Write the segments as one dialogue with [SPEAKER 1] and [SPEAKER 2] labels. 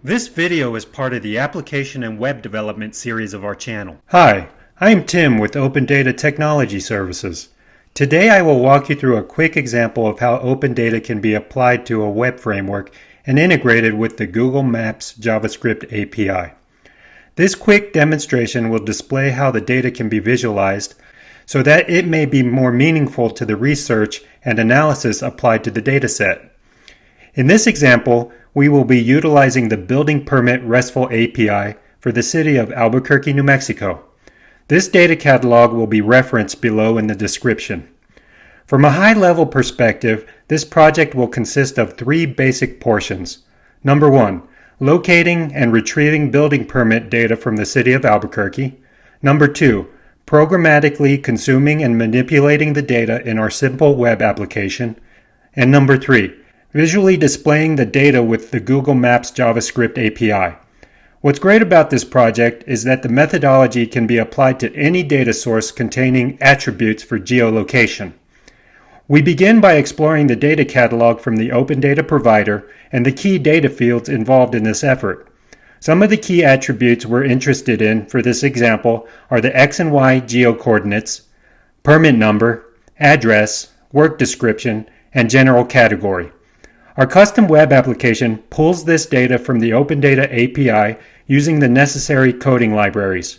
[SPEAKER 1] This video is part of the application and web development series of our channel. Hi, I'm Tim with Open Data Technology Services. Today I will walk you through a quick example of how open data can be applied to a web framework and integrated with the Google Maps JavaScript API. This quick demonstration will display how the data can be visualized so that it may be more meaningful to the research and analysis applied to the dataset. In this example, we will be utilizing the Building Permit Restful API for the city of Albuquerque, New Mexico. This data catalog will be referenced below in the description. From a high-level perspective, this project will consist of three basic portions. Number 1, locating and retrieving building permit data from the city of Albuquerque. Number 2, programmatically consuming and manipulating the data in our simple web application. And number 3, visually displaying the data with the Google Maps JavaScript API. What's great about this project is that the methodology can be applied to any data source containing attributes for geolocation. We begin by exploring the data catalog from the Open Data provider and the key data fields involved in this effort. Some of the key attributes we're interested in for this example are the X and Y geocoordinates, permit number, address, work description, and general category. Our custom web application pulls this data from the Open Data API using the necessary coding libraries.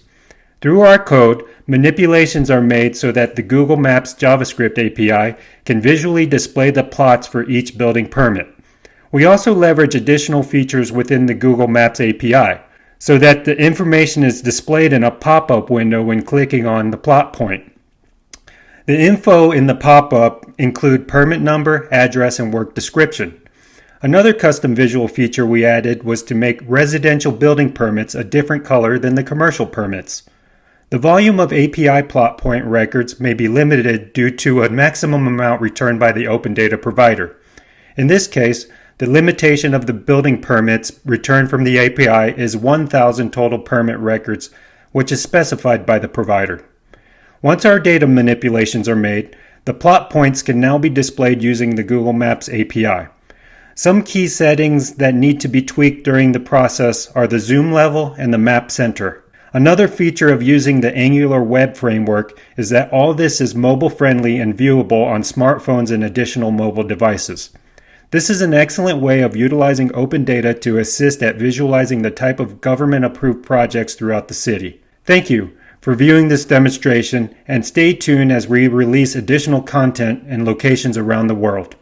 [SPEAKER 1] Through our code, manipulations are made so that the Google Maps JavaScript API can visually display the plots for each building permit. We also leverage additional features within the Google Maps API so that the information is displayed in a pop-up window when clicking on the plot point. The info in the pop-up include permit number, address, and work description. Another custom visual feature we added was to make residential building permits a different color than the commercial permits. The volume of API plot point records may be limited due to a maximum amount returned by the Open Data provider. In this case, the limitation of the building permits returned from the API is 1,000 total permit records, which is specified by the provider. Once our data manipulations are made, the plot points can now be displayed using the Google Maps API. Some key settings that need to be tweaked during the process are the zoom level and the map center. Another feature of using the Angular web framework is that all this is mobile friendly and viewable on smartphones and additional mobile devices. This is an excellent way of utilizing open data to assist at visualizing the type of government approved projects throughout the city. Thank you for viewing this demonstration, and stay tuned as we release additional content and locations around the world.